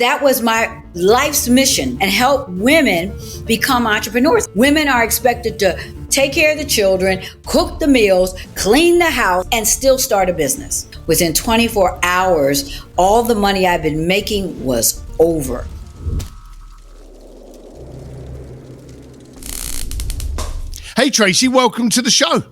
That was my life's mission, and help women become entrepreneurs. Women are expected to take care of the children, cook the meals, clean the house, and still start a business. Within 24 hours, all the money I've been making was over. Hey, Traci, welcome to the show.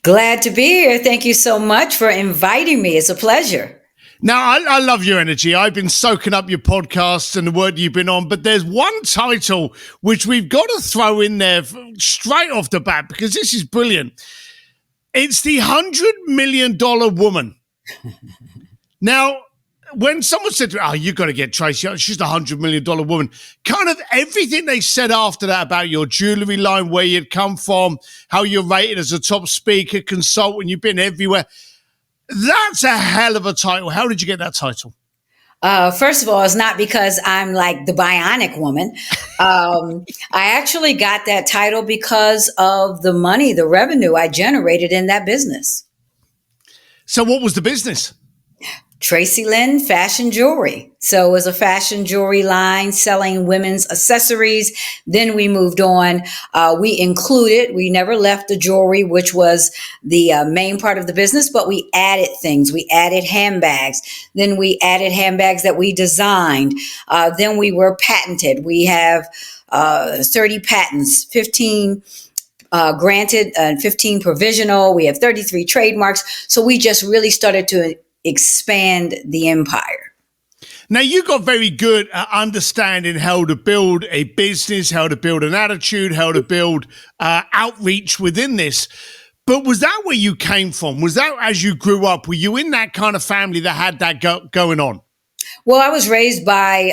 Glad to be here. Thank you so much for inviting me. It's a pleasure. Now, I love your energy. I've been soaking up your podcasts and the word you've been on, but there's one title which we've got to throw in there straight off the bat because this is brilliant. It's the $100 million woman. Now, when someone said, "Oh, you got to get Traci, she's the $100 million woman," kind of everything they said after that about your jewelry line, where you'd come from, how you're rated as a top speaker, consultant, you've been everywhere. That's a hell of a title. How did you get that title? First of all, it's not because I'm like the bionic woman. I actually got that title because of the money, the revenue I generated in that business. So what was the business? Traci Lynn Fashion Jewelry. So it was a fashion jewelry line selling women's accessories. Then we moved on. We never left the jewelry, which was the main part of the business, but we added things. We added handbags. Then we added handbags that we designed. Then we were patented. We have 30 patents, 15 granted and 15 provisional. We have 33 trademarks. So we just really started to expand the empire. Now, you got very good at understanding how to build a business, how to build an attitude, how to build outreach within this. But was that where you came from? Was that as you grew up? Were you in that kind of family that had that going on? Well, I was raised by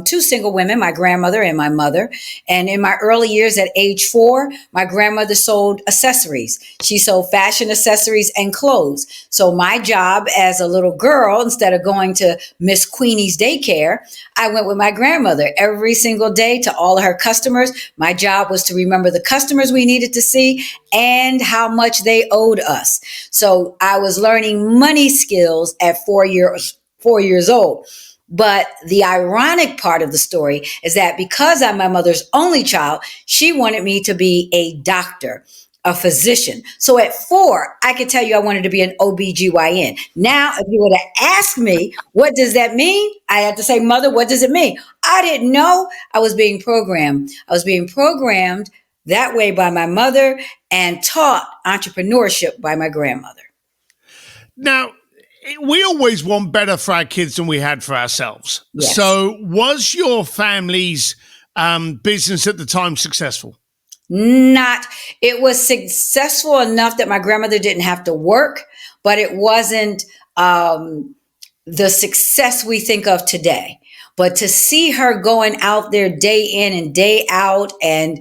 two single women, my grandmother and my mother. And in my early years at age 4, my grandmother sold accessories. She sold fashion accessories and clothes. So my job as a little girl, instead of going to Miss Queenie's daycare, I went with my grandmother every single day to all of her customers. My job was to remember the customers we needed to see and how much they owed us. So I was learning money skills at 4 years old. But the ironic part of the story is that because I'm my mother's only child, she wanted me to be a doctor, a physician. So at 4, I could tell you I wanted to be an OBGYN. Now, if you were to ask me, what does that mean? I had to say, Mother, what does it mean? I didn't know. I was being programmed. I was being programmed that way by my mother and taught entrepreneurship by my grandmother. Now, we always want better for our kids than we had for ourselves. Yes. So was your family's business at the time successful? It was successful enough that my grandmother didn't have to work, but it wasn't the success we think of today. But to see her going out there day in and day out and,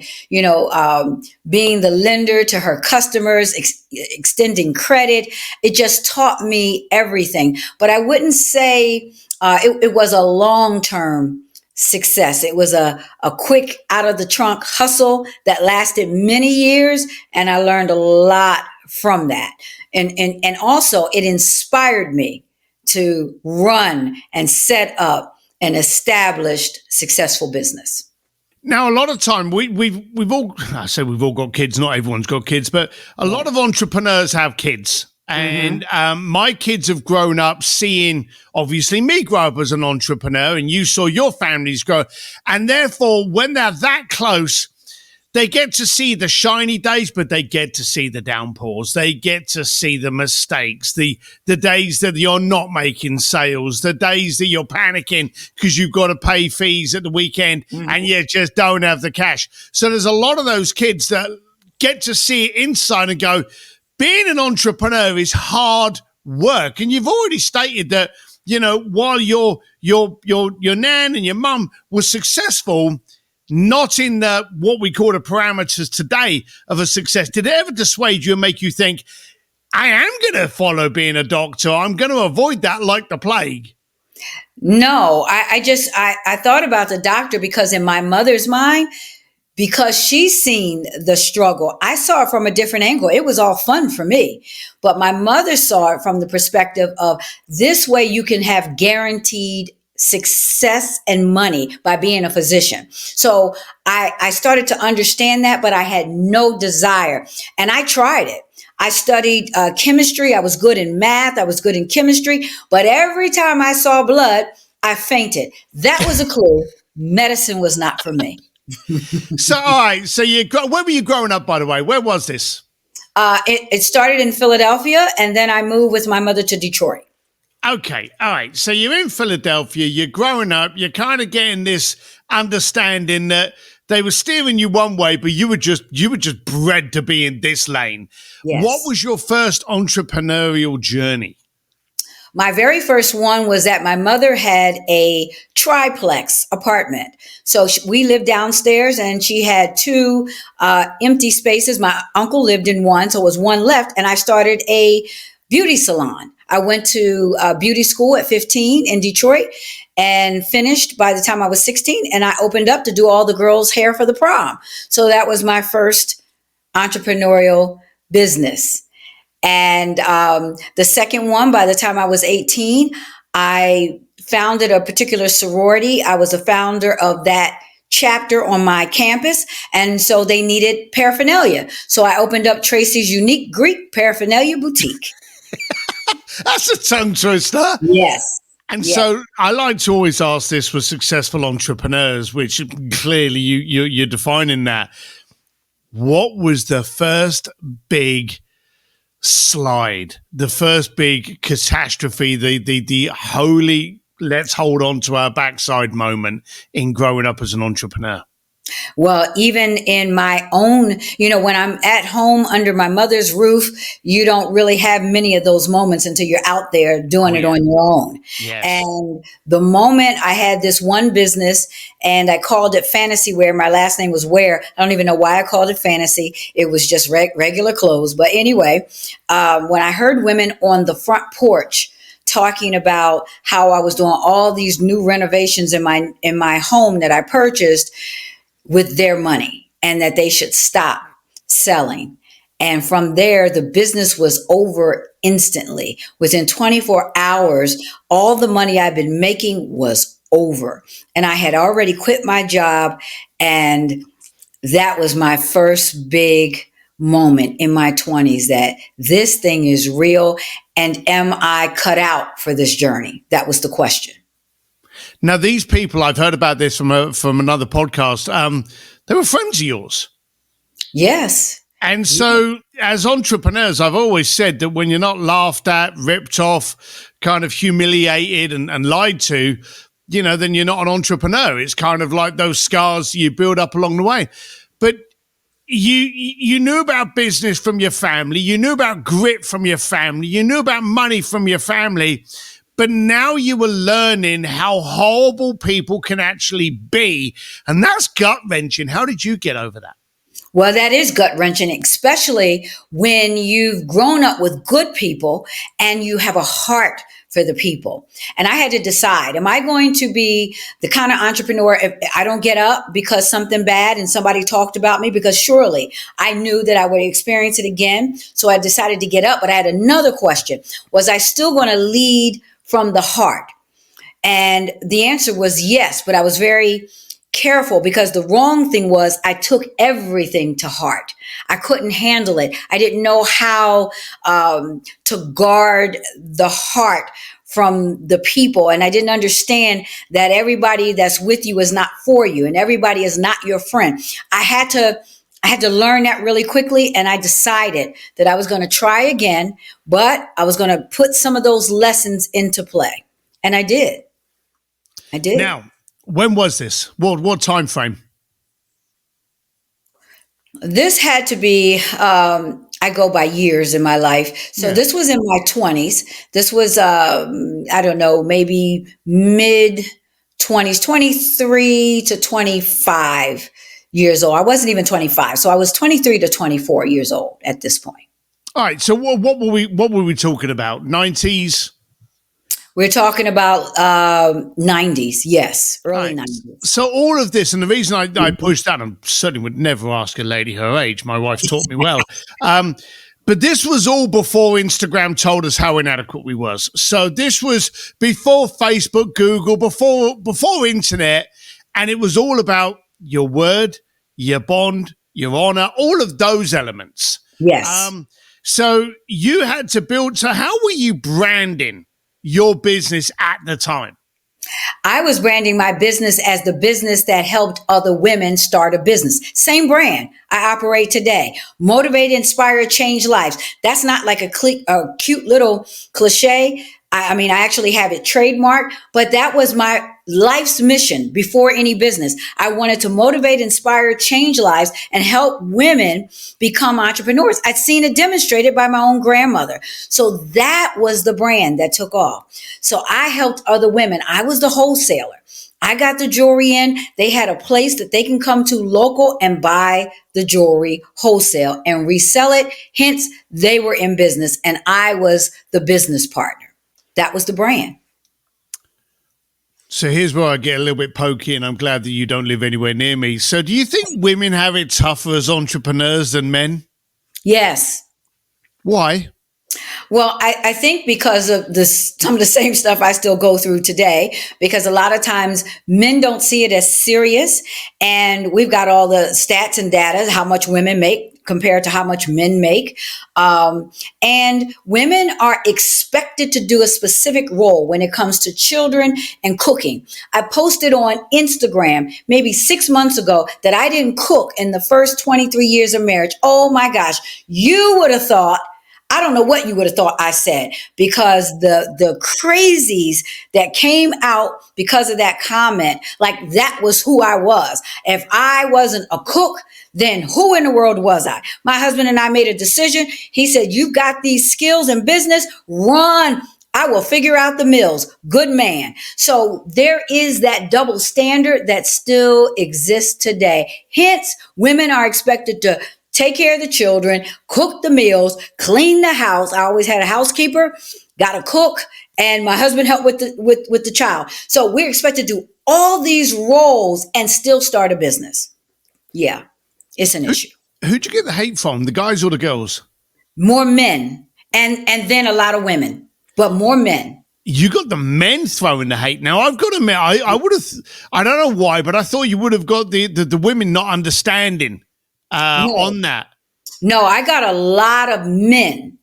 being the lender to her customers, extending credit, it just taught me everything. But I wouldn't say it was a long-term success. It was a quick out of the trunk hustle that lasted many years. And I learned a lot from that. And also it inspired me to run and set up an established, successful business. Now, a lot of time we've all got kids. Not everyone's got kids, but a lot of entrepreneurs have kids. And my kids have grown up seeing, obviously, me grow up as an entrepreneur, and you saw your families grow. And therefore, when they're that close, they get to see the shiny days, but they get to see the downpours. They get to see the mistakes, the days that you're not making sales, the days that you're panicking because you've got to pay fees at the weekend and you just don't have the cash. So there's a lot of those kids that get to see it inside and go, being an entrepreneur is hard work. And you've already stated that, while your nan and your mum was successful, not in what we call the parameters today of a success, did it ever dissuade you and make you think, I am going to follow being a doctor? I'm going to avoid that like the plague. No, I thought about the doctor because in my mother's mind, because she's seen the struggle, I saw it from a different angle. It was all fun for me, but my mother saw it from the perspective of this way you can have guaranteed success and money by being a physician. So I started to understand that, but I had no desire. And I tried it. I studied chemistry. I was good in math. I was good in chemistry. But every time I saw blood, I fainted. That was a clue. Medicine was not for me. So, all right. So where were you growing up, by the way? Where was this? It started in Philadelphia, and then I moved with my mother to Detroit. Okay. All right. So you're in Philadelphia, you're growing up, you're kind of getting this understanding that they were steering you one way, but you were just bred to be in this lane. Yes. What was your first entrepreneurial journey? My very first one was that my mother had a triplex apartment. So we lived downstairs and she had two empty spaces. My uncle lived in one, so it was one left. And I started a beauty salon. I went to beauty school at 15 in Detroit and finished by the time I was 16. And I opened up to do all the girls' hair for the prom. So that was my first entrepreneurial business. And the second one, by the time I was 18, I founded a particular sorority. I was a founder of that chapter on my campus. And so they needed paraphernalia. So I opened up Traci's Unique Greek Paraphernalia Boutique. That's a tongue twister. Yes. And so I like to always ask this for successful entrepreneurs, which clearly you're defining that. What was the first big slide, the first big catastrophe, the holy let's hold on to our backside moment in growing up as an entrepreneur? Well, even in my own, when I'm at home under my mother's roof, you don't really have many of those moments until you're out there doing it on your own. Yes. And the moment I had this one business and I called it Fantasy Wear, my last name was Wear. I don't even know why I called it Fantasy. It was just regular clothes. But anyway, when I heard women on the front porch talking about how I was doing all these new renovations in my home that I purchased with their money and that they should stop selling. And from there, the business was over instantly. Within 24 hours, all the money I've been making was over. And I had already quit my job. And that was my first big moment in my 20s that this thing is real. And am I cut out for this journey? That was the question. Now, these people, I've heard about this from another podcast. They were friends of yours. Yes. And so as entrepreneurs, I've always said that when you're not laughed at, ripped off, kind of humiliated and lied to, then you're not an entrepreneur. It's kind of like those scars you build up along the way. But you knew about business from your family. You knew about grit from your family. You knew about money from your family. But now you were learning how horrible people can actually be. And that's gut-wrenching. How did you get over that? Well, that is gut-wrenching, especially when you've grown up with good people and you have a heart for the people. And I had to decide, am I going to be the kind of entrepreneur if I don't get up because something bad and somebody talked about me? Because surely I knew that I would experience it again. So I decided to get up. But I had another question. Was I still going to lead from the heart? And the answer was yes, but I was very careful because the wrong thing was I took everything to heart. I couldn't handle it. I didn't know how to guard the heart from the people. And I didn't understand that everybody that's with you is not for you and everybody is not your friend. I had to learn that really quickly. And I decided that I was going to try again, but I was going to put some of those lessons into play. And I did. Now, when was this? What time frame? This had to be, I go by years in my life. So this was in my 20s. This was, I don't know, maybe mid 20s, 23 to 25 years old. I wasn't even 25. So I was 23 to 24 years old at this point. All right. So what were we talking about? 90s? We're talking about 90s. Yes. Early 90s. So all of this, and the reason I pushed that, I certainly would never ask a lady her age. My wife taught me well. But this was all before Instagram told us how inadequate we was. So this was before Facebook, Google, before internet, and it was all about your word, your bond, your honor, all of those elements. Yes. So you had to build. So how were you branding your business at the time? I was branding my business as the business that helped other women start a business. Same brand I operate today. Motivate, inspire, change lives. That's not like a cute little cliche. I mean, I actually have it trademarked, but that was my life's mission before any business. I wanted to motivate, inspire, change lives, and help women become entrepreneurs. I'd seen it demonstrated by my own grandmother. So that was the brand that took off. So I helped other women. I was the wholesaler. I got the jewelry in. They had a place that they can come to local and buy the jewelry wholesale and resell it. Hence, they were in business and I was the business partner. That was the brand. So here's where I get a little bit pokey, and I'm glad that you don't live anywhere near me. So do you think women have it tougher as entrepreneurs than men? Yes. Why? Well, I think because of some of the same stuff I still go through today, because a lot of times men don't see it as serious. And we've got all the stats and data, how much women make compared to how much men make. And women are expected to do a specific role when it comes to children and cooking. I posted on Instagram maybe 6 months ago that I didn't cook in the first 23 years of marriage. Oh my gosh, you would have thought, I don't know what you would have thought I said, because the crazies that came out because of that comment, like that was who I was. If I wasn't a cook, then who in the world was I? My husband and I made a decision. He said, you've got these skills in business, run. I will figure out the mills. Good man. So there is that double standard that still exists today. Hence, women are expected to take care of the children, cook the meals, clean the house. I always had a housekeeper, got a cook, and my husband helped with the child. So we're expected to do all these roles and still start a business. Yeah, it's an issue. Who'd you get the hate from, the guys or the girls? More men, and then a lot of women, but more men. You got the men throwing the hate. Now, I've got to admit, I would have, I don't know why, but I thought you would have got the women not understanding on that. No, I got a lot of men,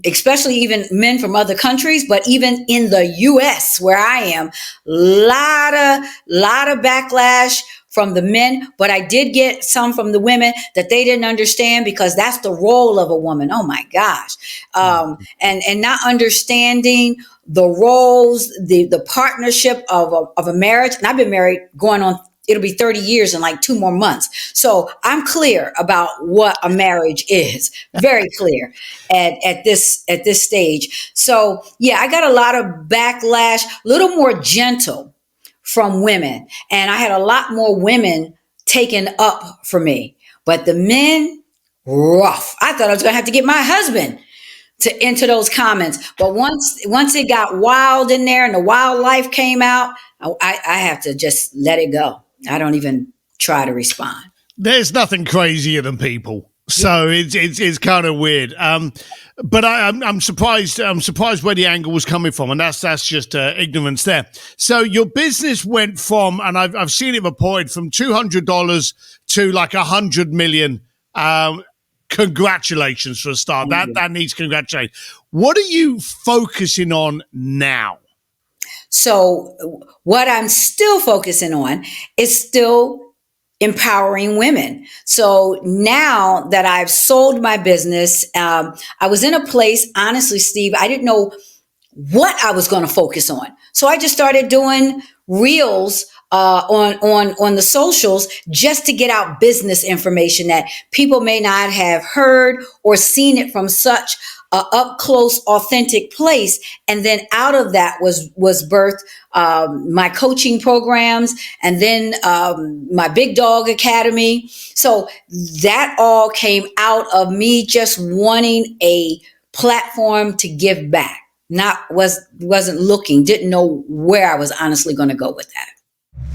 especially even men from other countries, but even in the US where I am, lot of backlash from the men, but I did get some from the women that they didn't understand, because that's the role of a woman. Oh my gosh. And not understanding the roles, the partnership of a marriage. And I've been married going on, it'll be 30 years in like 2 more months. So I'm clear about what a marriage is, very clear at this stage. So yeah, I got a lot of backlash, a little more gentle from women. And I had a lot more women taken up for me, but the men, rough. I thought I was going to have to get my husband to enter those comments. But once it got wild in there and the wildlife came out, I have to just let it go. I don't even try to respond. There's nothing crazier than people. So it's kind of weird. But I'm surprised. I'm surprised where the angle was coming from, and that's just ignorance there. So your business went from, and I've seen it reported, from $200 to like $100 million. Congratulations for a start. That needs congratulations. What are you focusing on now? So what I'm still focusing on is still empowering women. So now that I've sold my business, I was in a place, honestly, Steve, I didn't know what I was going to focus on. So I just started doing reels on the socials just to get out business information that people may not have heard or seen it from such a up close, authentic place. And then out of that was birthed my coaching programs, and then my Big Dog Academy. So that all came out of me just wanting a platform to give back. Wasn't looking, didn't know where I was honestly going to go with that.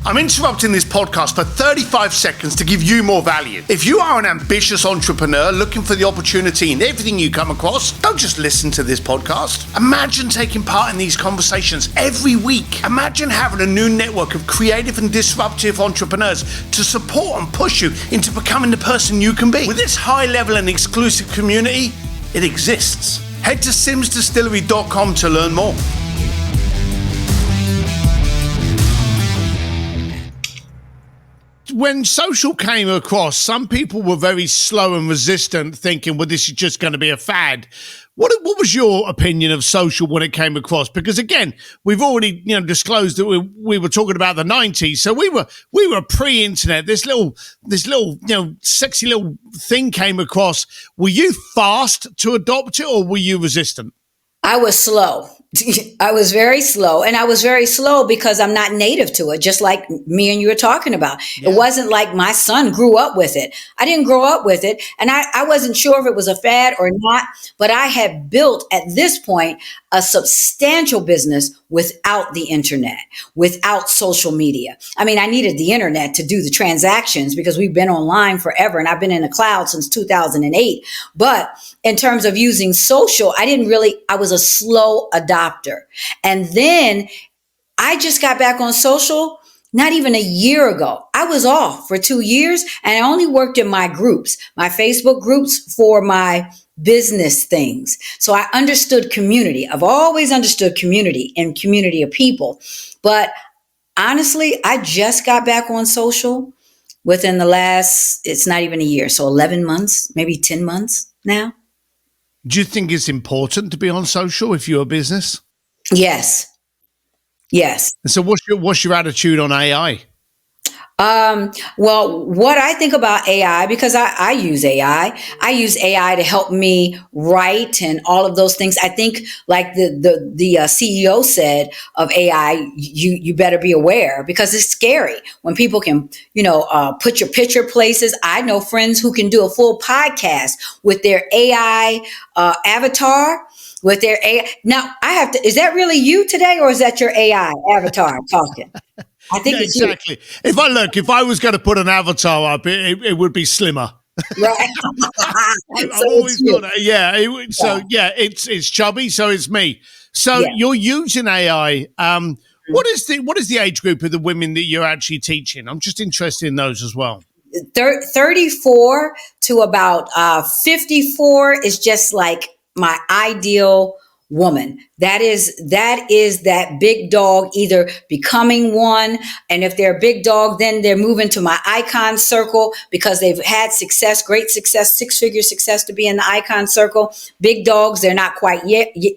I'm interrupting this podcast for 35 seconds to give you more value. If you are an ambitious entrepreneur looking for the opportunity in everything you come across, don't just listen to this podcast. Imagine taking part in these conversations every week. Imagine having a new network of creative and disruptive entrepreneurs to support and push you into becoming the person you can be. With this high level and exclusive community, it exists. Head to simsdistillery.com to learn more. When social came across, some people were very slow and resistant, thinking, well, this is just going to be a fad. What was your opinion of social when it came across? Because again, we've already disclosed that we were talking about the 90s, so we were pre-internet. This little sexy little thing came across. Were you fast to adopt it, or were you resistant? I was slow. I was very slow, and I was very slow because I'm not native to it, just like me and you were talking about. Yeah. It wasn't like my son grew up with it. I didn't grow up with it, and I wasn't sure if it was a fad or not, but I had built at this point a substantial business without the internet, without social media. I mean, I needed the internet to do the transactions because we've been online forever, and I've been in the cloud since 2008. But in terms of using social, I was a slow adopter. And then I just got back on social not even a year ago. I was off for 2 years, and I only worked in my groups, my Facebook groups for my business things. So I understood community. I've always understood community and community of people. But honestly, I just got back on social within it's not even a year. So 11 months, maybe 10 months now. Do you think it's important to be on social if you're a business? Yes. And so what's your attitude on AI? Well, what I think about AI, because I use AI to help me write and all of those things. I think like the CEO said of AI, you better be aware because it's scary when people can, put your picture places. I know friends who can do a full podcast with their AI, avatar. With their AI. Now is that really you today, or is that your AI avatar talking? I think it's exactly. You. If I was going to put an avatar up, it would be slimmer. Right. I've always thought that. Yeah. It's chubby, so it's me. So you're using AI. What is the age group of the women that you're actually teaching? I'm just interested in those as well. 34 to about 54 is just like my ideal woman. That is that big dog either becoming one. And if they're a big dog, then they're moving to my icon circle because they've had success, great success, 6-figure success to be in the icon circle. Big dogs, they're not quite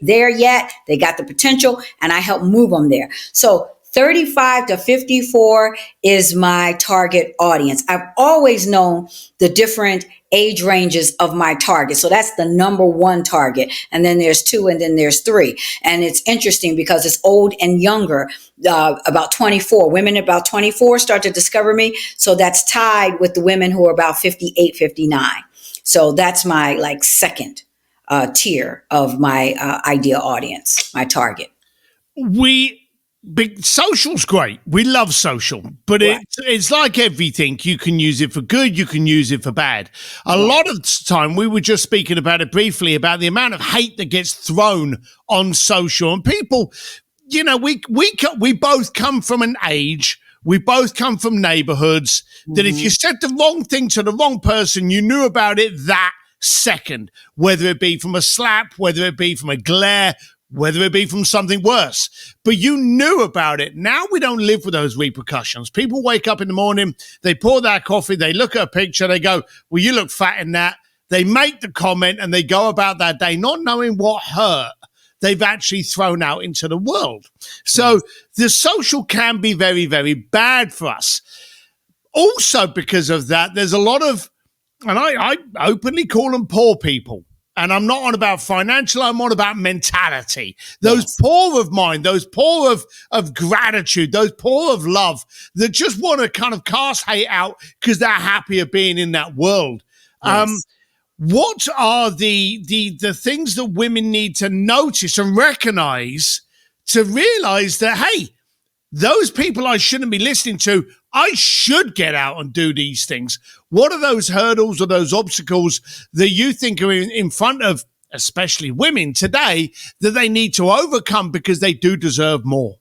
there yet. They got the potential, and I help move them there. So 35 to 54 is my target audience. I've always known the different age ranges of my target. So that's the number one target. And then there's 2, and then there's 3. And it's interesting because it's old and younger, about 24. Women about 24 start to discover me. So that's tied with the women who are about 58, 59. So that's my second tier of my ideal audience, my target. Social's great. We love social, but right. It's like everything. You can use it for good. You can use it for bad. A lot of the time, we were just speaking about it briefly, about the amount of hate that gets thrown on social. And people, we both come from an age, we both come from neighborhoods that if you said the wrong thing to the wrong person, you knew about it that second, whether it be from a slap, whether it be from a glare, whether it be from something worse, but you knew about it. Now we don't live with those repercussions. People wake up in the morning, they pour that coffee, they look at a picture, they go, well, you look fat in that. They make the comment and they go about that day, not knowing what hurt they've actually thrown out into the world. So the social can be very, very bad for us. Also, because of that, there's a lot of, and I openly call them poor people. And I'm not on about financial, I'm on about mentality. Those poor of mind, those poor of gratitude, those poor of love that just want to kind of cast hate out because they're happy of being in that world. Yes. What are the things that women need to notice and recognize to realize that, hey, those people I shouldn't be listening to. I should get out and do these things. What are those hurdles or those obstacles that you think are in front of, especially women today, that they need to overcome because they do deserve more?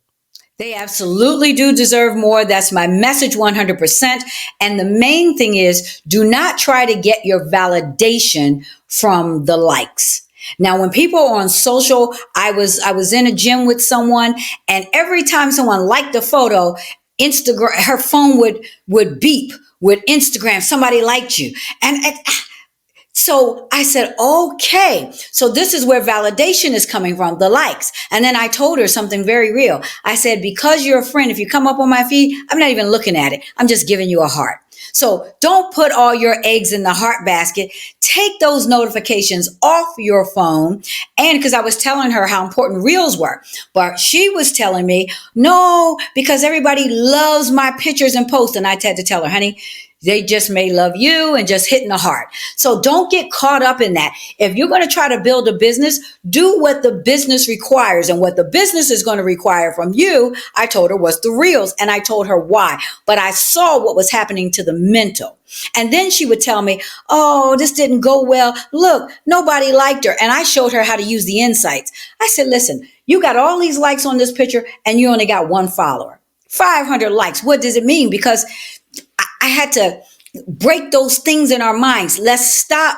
They absolutely do deserve more. That's my message 100%. And the main thing is, do not try to get your validation from the likes. Now, when people are on social, I was in a gym with someone, and every time someone liked a photo, Instagram, her phone would beep with Instagram, somebody liked you. And so I said, okay, so this is where validation is coming from, the likes. And then I told her something very real. I said, because you're a friend, if you come up on my feed, I'm not even looking at it. I'm just giving you a heart. So don't put all your eggs in the heart basket. Take those notifications off your phone. And because I was telling her how important reels were, but she was telling me, no, because everybody loves my pictures and posts. And I had to tell her, honey, they just may love you and just hitting the heart. So don't get caught up in that. If you're going to try to build a business, do what the business requires. And what the business is going to require from you, I told her, was the reels. And I told her why. But I saw what was happening to the mental. And then she would tell me, oh, this didn't go well. Look, nobody liked her. And I showed her how to use the insights. I said, listen, you got all these likes on this picture and you only got one follower. 500 likes. What does it mean? Because I had to break those things in our minds. Let's stop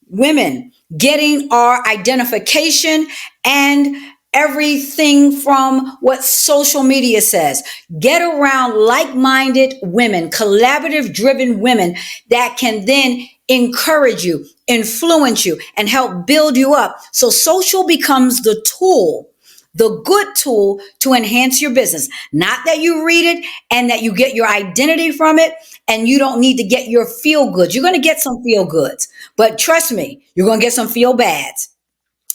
women getting our identification and everything from what social media says. Get around like-minded women, collaborative-driven women that can then encourage you, influence you, and help build you up. So social becomes the tool, the good tool to enhance your business. Not that you read it and that you get your identity from it, and you don't need to get your feel goods. You're going to get some feel goods, but trust me, you're going to get some feel bads.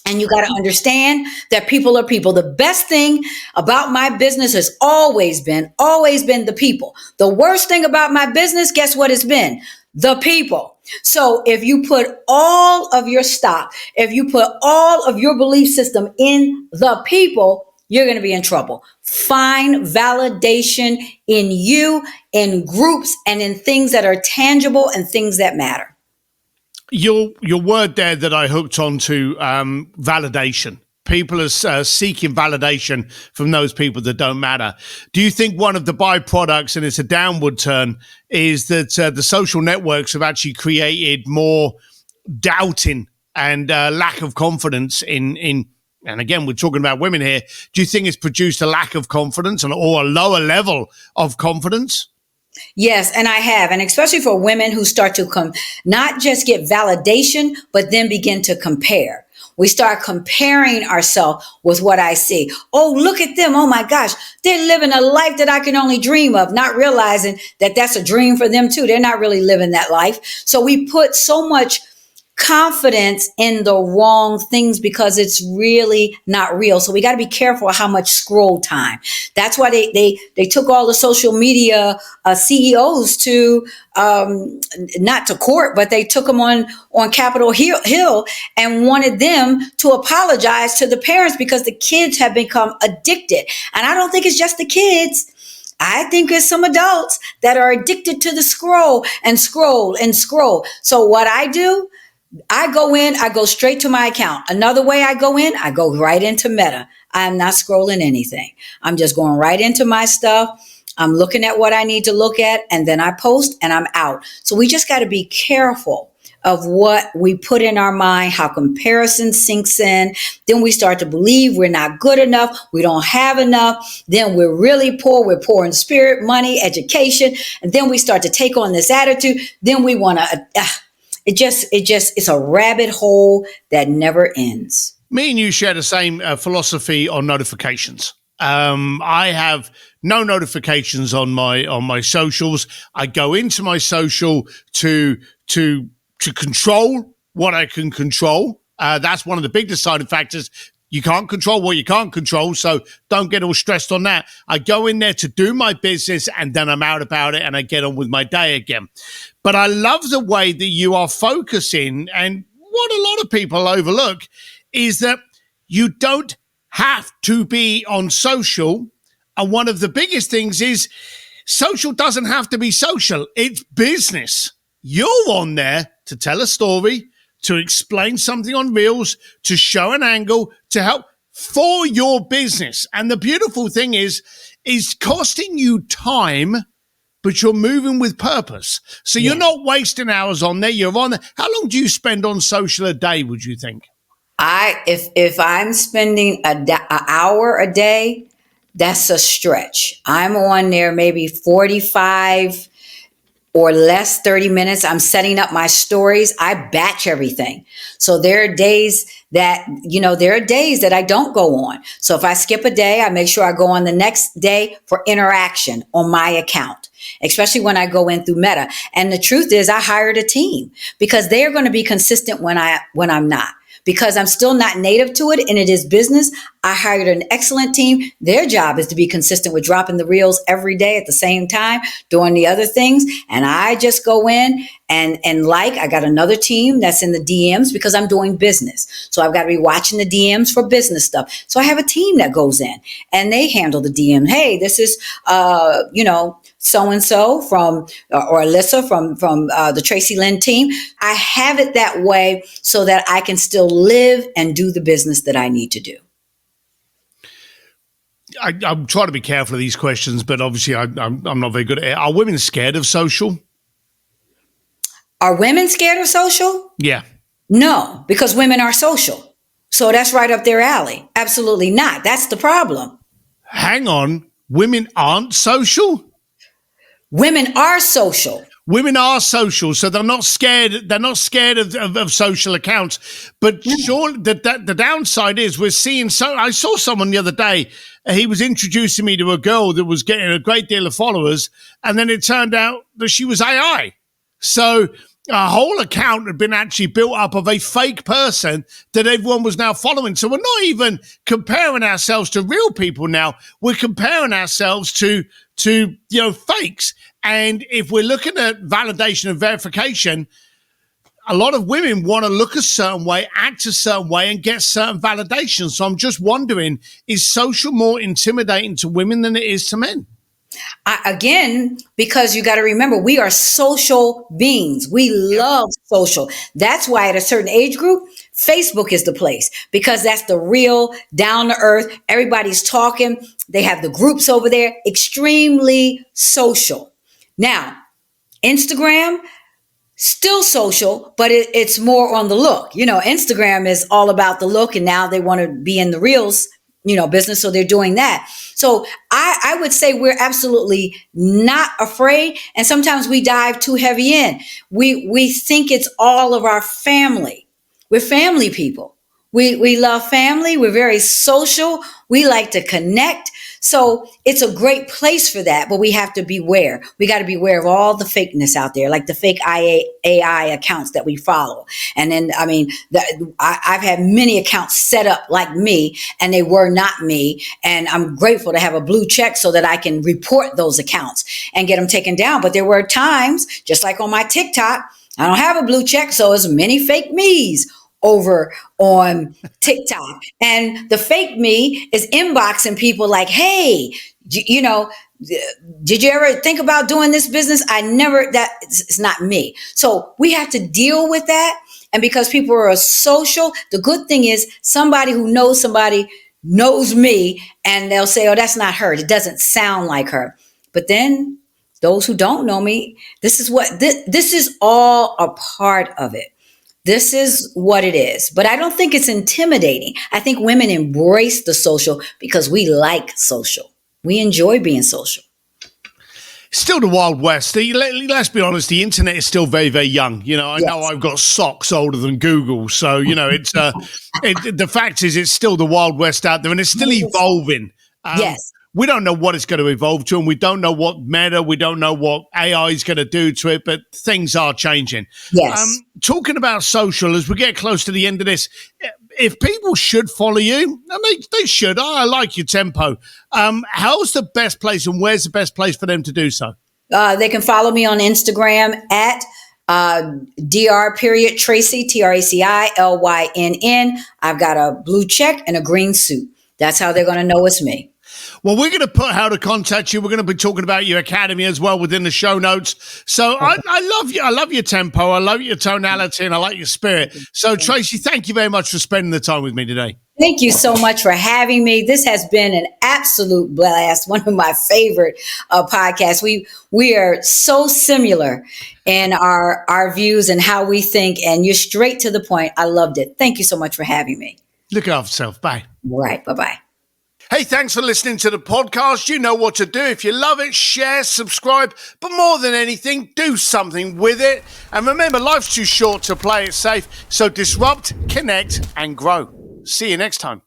And you got to understand that people are people. The best thing about my business has always been the people. The worst thing about my business, guess what it's been? The people. So if you put all of your stock, if you put all of your belief system in the people, you're going to be in trouble. Find validation in you, in groups, and in things that are tangible and things that matter. Your word there that I hooked onto, validation. People are seeking validation from those people that don't matter. Do you think one of the byproducts, and it's a downward turn, is that the social networks have actually created more doubting and lack of confidence in and again, we're talking about women here. Do you think it's produced a lack of confidence or a lower level of confidence? Yes, and I have. And especially for women who start to not just get validation, but then begin to compare. We start comparing ourselves with what I see. Oh, look at them. Oh my gosh, they're living a life that I can only dream of, not realizing that that's a dream for them too. They're not really living that life. So we put so much confidence in the wrong things because it's really not real. So we got to be careful how much scroll time. That's why they took all the social media CEOs to not to court, but they took them on Capitol Hill and wanted them to apologize to the parents because the kids have become addicted. And I don't think it's just the kids. I think it's some adults that are addicted to the scroll and scroll and scroll. So what I do, I go straight to my account. Another way I go right into Meta. I'm not scrolling anything. I'm just going right into my stuff. I'm looking at what I need to look at, and then I post and I'm out. So we just got to be careful of what we put in our mind, how comparison sinks in. Then we start to believe we're not good enough. We don't have enough. Then we're really poor. We're poor in spirit, money, education. And then we start to take on this attitude. Then we want to, it's a rabbit hole that never ends. Me and you share the same philosophy on notifications. I have no notifications on my socials. I go into my social to control what I can control. That's one of the big deciding factors. You can't control what you can't control, so don't get all stressed on that. I go in there to do my business, and then I'm out about it, and I get on with my day again. But I love the way that you are focusing, and what a lot of people overlook is that you don't have to be on social And one of the biggest things is social doesn't have to be social. It's business. You're on there to tell a story, to explain something on Reels, to show an angle, to help for your business. And the beautiful thing is costing you time, but you're moving with purpose. So you're not wasting hours on there. You're on there. How long do you spend on social a day, would you think? If I'm spending an hour a day, that's a stretch. I'm on there maybe 45 or less, 30 minutes. I'm setting up my stories. I batch everything. So there are days that I don't go on. So if I skip a day, I make sure I go on the next day for interaction on my account, especially when I go in through Meta. And the truth is I hired a team because they are going to be consistent when I'm not. Because I'm still not native to it and it is business, I hired an excellent team. Their job is to be consistent with dropping the reels every day at the same time, doing the other things. And I just go in and I got another team that's in the DMs because I'm doing business. So I've got to be watching the DMs for business stuff. So I have a team that goes in and they handle the DM. Hey, this is, so-and-so from, or Alyssa from the Traci Lynn team. I have it that way so that I can still live and do the business that I need to do. I'm trying to be careful of these questions, but obviously I'm not very good at it. Are women scared of social? Are women scared of social? Yeah. No, because women are social. So that's right up their alley. Absolutely not. That's the problem. Hang on. Women aren't social? Women are social. Women are social, so they're not scared. They're not scared of social accounts. But sure, the downside is we're seeing. So I saw someone the other day. He was introducing me to a girl that was getting a great deal of followers, and then it turned out that she was AI. So a whole account had been actually built up of a fake person that everyone was now following. So we're not even comparing ourselves to real people now. We're comparing ourselves to fakes. And if we're looking at validation and verification, a lot of women want to look a certain way, act a certain way, and get certain validation. So I'm just wondering, is social more intimidating to women than it is to men? Again, because you got to remember, we are social beings. We love social. That's why at a certain age group, Facebook is the place because that's the real down to earth. Everybody's talking. They have the groups over there, extremely social. Now, Instagram, still social, but it's more on the look. Instagram is all about the look, and now they want to be in the reels, business. So they're doing that. So I would say we're absolutely not afraid. And sometimes we dive too heavy in. We think it's all of our family. We're family people. We love family. We're very social. We like to connect. So it's a great place for that, but we have to beware. We got to be aware of all the fakeness out there, like the fake AI accounts that we follow. And then, I've had many accounts set up like me, and they were not me. And I'm grateful to have a blue check so that I can report those accounts and get them taken down. But there were times, just like on my TikTok, I don't have a blue check, so it's many fake me's over on TikTok. And the fake me is inboxing people like, hey, did you ever think about doing this business? It's not me. So we have to deal with that. And because people are social, the good thing is somebody who knows somebody knows me, and they'll say, oh, that's not her. It doesn't sound like her. But then those who don't know me, this is all a part of it. This is what it is. But I don't think it's intimidating. I think women embrace the social because we like social. We enjoy being social. Still the Wild West. Let's be honest, the internet is still very, very young. I know I've got socks older than Google. So, it's the fact is it's still the Wild West out there, and it's still evolving. Yes. We don't know what it's going to evolve to, and we don't know what meta, we don't know what AI is going to do to it, but things are changing. Yes. Talking about social, as we get close to the end of this, if people should follow you, and they should, I like your tempo. How's the best place, and where's the best place for them to do so? They can follow me on Instagram at Traci, TraciLynn. I've got a blue check and a green suit. That's how they're going to know it's me. Well, we're going to put how to contact you. We're going to be talking about your academy as well within the show notes. So I love you. I love your tempo. I love your tonality, and I like your spirit. So Traci, thank you very much for spending the time with me today. Thank you so much for having me. This has been an absolute blast. One of my favorite podcasts. We are so similar in our views and how we think, and you're straight to the point. I loved it. Thank you so much for having me. Look after yourself. Bye. All right. Bye-bye. Hey, thanks for listening to the podcast. You know what to do. If you love it, share, subscribe, but more than anything, do something with it. And remember, life's too short to play it safe. So disrupt, connect, and grow. See you next time.